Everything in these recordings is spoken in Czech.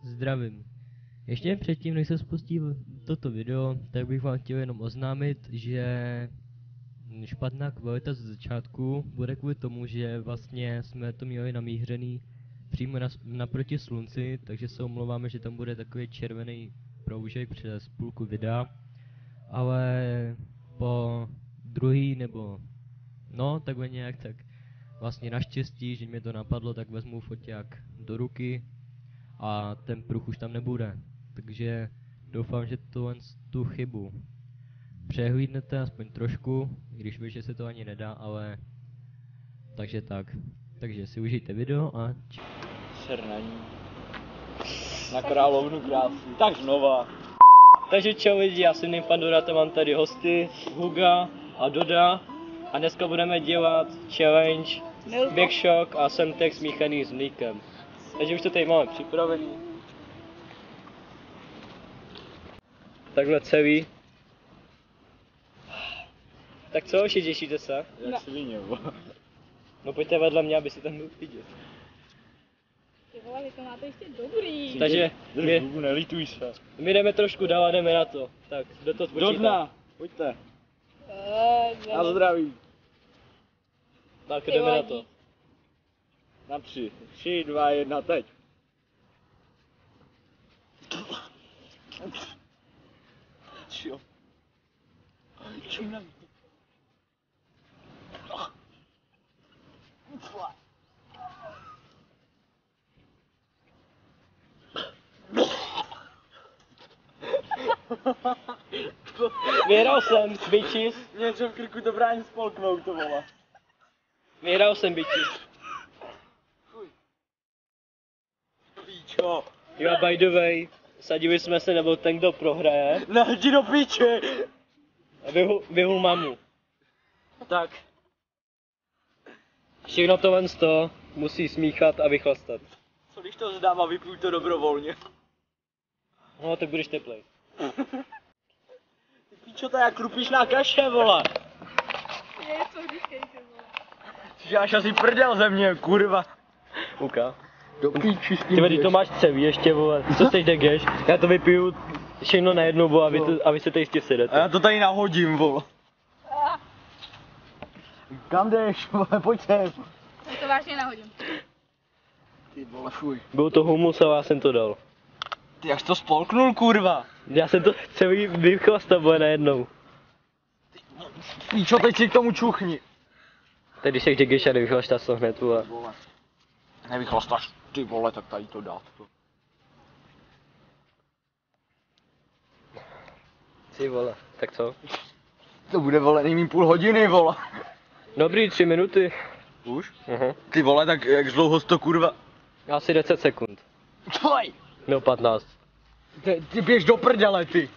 Zdravím. Ještě předtím, než se spustí toto video, tak bych vám chtěl jenom oznámit, že špatná kvalita ze začátku bude kvůli tomu, že vlastně jsme to měli namířený přímo naproti slunci, takže se omlouváme, že tam bude takový červený proužek přes půlku videa, ale po druhý nebo no takhle nějak tak vlastně naštěstí, že mě to napadlo, tak vezmu foťák do ruky a ten pruh už tam nebude. Takže doufám, že tu chybu přehlídnete aspoň trošku, když víš, že se to ani nedá, ale takže tak. Takže si užijte video a Srnaní. Na královnu krásu. Tak znova. Takže čau lidi, já jsem Pandora, mám tady hosty, Huga a Doda. A dneska budeme dělat challenge Big Shock a Semtex smíchaný s mlíkem. Takže už to tady máme připravený. Takhle celý. Tak co, už těšíte se? Jak svině, No pojďte vedle mě, aby si tam byl vidět. Ty vole, vy to máte ještě dobrý. Takže nelituj se. my jdeme trošku dál a jdeme na to. Tak, kdo to spočítá? Do dna, pojďte. Na zdraví. Tak jdeme na to. Na 3. 3, 2, 1, teď. Čo? Vyhrál jsem, bitches. Něco v krku to brání spolknout, to vole. Vyhrál jsem, bitches. Píčo. Jo, by the way, sadili jsme se, nebo ten, kdo prohraje, Ne, jdi do píče. vyhul mamu. Tak. Všechno to ven z toho musí smíchat a vychlastat. Co když to zdám a vypiju to dobrovolně? No, tak budeš teplej. Ty píčo, to je jak krupišná kaše, vole. Je, co říkej, ty vole. Že až asi prdel ze mě, kurva. Uka. Do píči s tím Ty vedy, to máš celý ještě, vole. Co chceš degeš? Já to vypiju všechno najednou, vole, a vy se tady jistě A sedete. já to tady nahodím, vole. Kam jdeš, vole, pojď sem. Já to vážně nahodím. Ty vole, fuj. Byl to humus, ale já jsem to dal. Ty jak jsi to spolknul, kurva. Já jsem to celý vychlastal, vole, najednou. Píčo, teď si k tomu čuchni. Tak když se degeš a nevychlastáš to hned, vole. Vole. Nevychlastáš, ty vole, tak tady to dát. Ty vole, tak co? To bude, vole, nejmín půl hodiny, vole. Dobrý, 3 minuty. Už? Aha. Ty vole, tak jak dlouho jsi to, kurva. Asi 10 sekund. Tvoj! No 15. Ty běž do prdele, ty.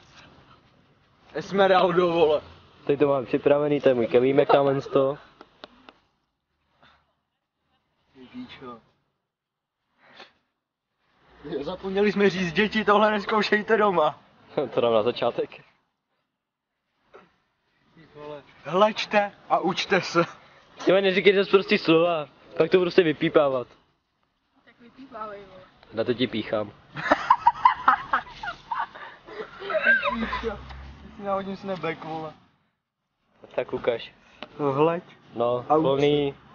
Esmeraldo, vole. Teď to mám připravený, to je můj kelímek tam z toho. Ty píčo. Zapomněli jsme říct, děti, tohle neskoušejte doma. To dám na začátek. Ty vole. Hlečte a učte se. Ty neříkejte prostý slova, pak to prostě vypípávat. Tak vypípávej, vole. Na to ti píchám. Píčo. Si nahodím snebek, vole. Tak ukaž. Hleď. No, A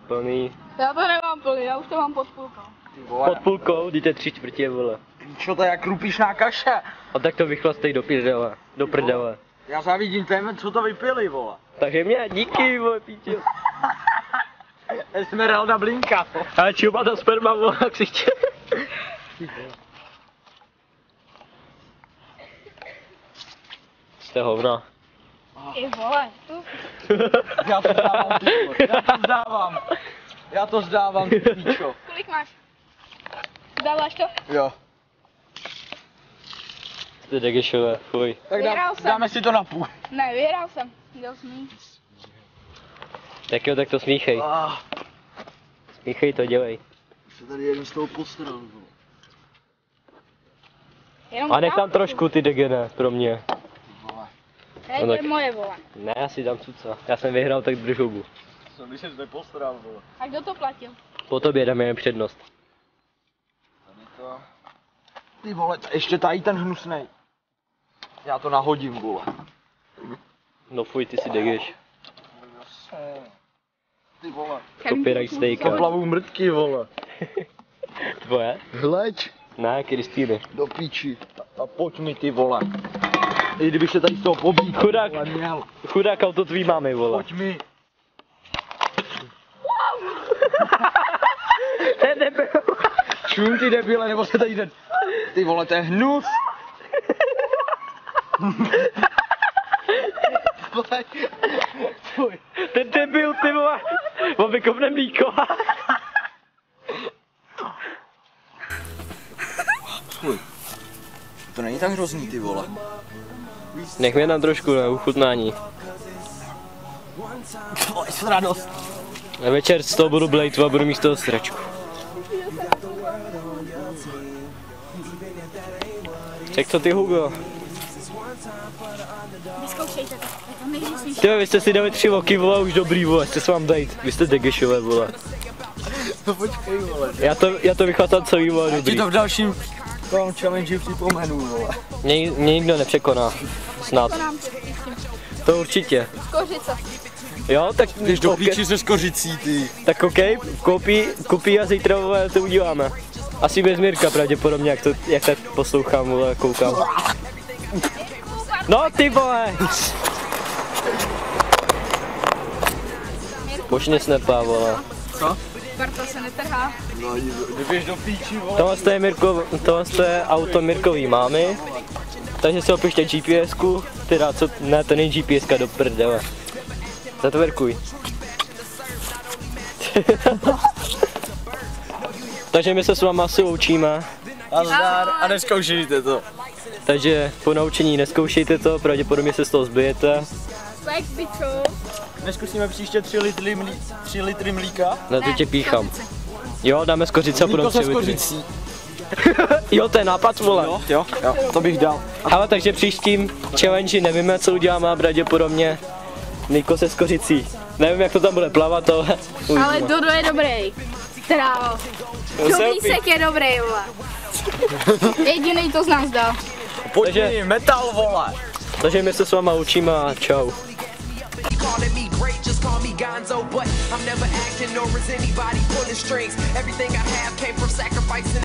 plný. Já to nemám plný, já už to mám pod půlkou. Ty vole. Pod půlkou, dejte 3/4, vole. Píčo, to je jak krupišná kaše. A tak to vychlastej do prdele. Do prdele. Já závidím téme, co to vypili, vole. Takže mě, díky, vole, píčo. Esmeralda blinka. Ale čupa ta sperma, vole, jak si chtěl. Jste hovna. Ty vole, tu. Já to zdávám, ty vole. Já to zdávám. Já to zdávám, ty píčo. Kolik máš? Dáváš to? Jo. Ty degešové, fuj. Tak Vyhrál jsem. dáme si to na půl. Ne, vyhrál jsem. Dělal jsem jí. Tak jo, tak to smíchej. Smíchej to, dělej. Se tady jeden z toho postral, vole. Jenom A nech tam dám trošku ty degene, pro mě. Vole. Ne, No to je tak. moje, vole. Ne, já si dám cuca. Já jsem vyhrál, tak drž hubu. Co by ses nepostral, vole. A kdo to platil? Po tobě dáme jen přednost. Tady to. Ty vole, ještě tady ten hnusnej. Já to nahodím, vole. No fuj, ty si degeš. Ty vole. Copyright stejka. Zaplavou mrtky, vole. Tvoje? Hleď. Ne, Kristýny. Do píči. A pojď mi, ty vole. I kdybych se tady z toho pobít. Chudák. Vole, měl. Chudák auto tvý máme, vole. Pojď mi. To je debil. Čum, ty debile, nebo se tady jde. Ty vole, to je hnus. Ten debil, ty vole. On vykopne mlíko. To není tak hrozný, ty vole. Nech mě tam trošku na uchutnání. Radost. A večer z toho budu blejt a budu mít z toho sračku. Tak co ty, Hugo? Vyzkoušejte to, je to největší. Ty vy jste si dali 3 oky, vole, už dobrý, vole, jste s vám bejt. Vy jste degešové, vole. No počkej, vole. Já to vychvatám celý, vole, Ti dobrý. to v dalším tom challenge připomenu, vole. Mě nikdo nepřekoná. Snad. To nám To určitě. skořice. Jo, tak Jdeš do ok, píči se skořicí, ty. tak OK, koupí a zítra, vole, to uděláme. Asi bez Mirka pravděpodobně, jak tak poslouchám, vole, koukám. No ty vole! Božně snepá, vole. Co? Barta se netrhá. No, jdeš do píči, vole. Tohle je auto Mirkový mámy. Takže si opište GPS-ku, teda co, ne, to není GPS-ka, do prdele. Zatvrkuj. Takže my se s váma asi loučíme. A zdar, a neskoušejte to. Takže po naučení neskoušejte to, pravděpodobně se z toho zbijete. Like bičo. Neskusíme příště 3 litry mlíka? Na to tě píchám. Jo, dáme skořice a Mlíko budou se 3 litry. skořicí. Jo, to je nápad, vole. Jo, to bych dal. Ale takže příštím challenge nevíme, co uděláme, pravděpodobně mlíko se skořicí. Nevím, jak to tam bude plavat, ale Ale Dodo je dobrý. Teda, Domísek je dobrý, vole. Jedinej to z nás dal. Pojď Takže- mi, metal, vole. takže my se s váma učíme a čau. Calling me great, just call me Gonzo, but I'm never acting nor is anybody pulling strings. Everything I have came from sacrificing.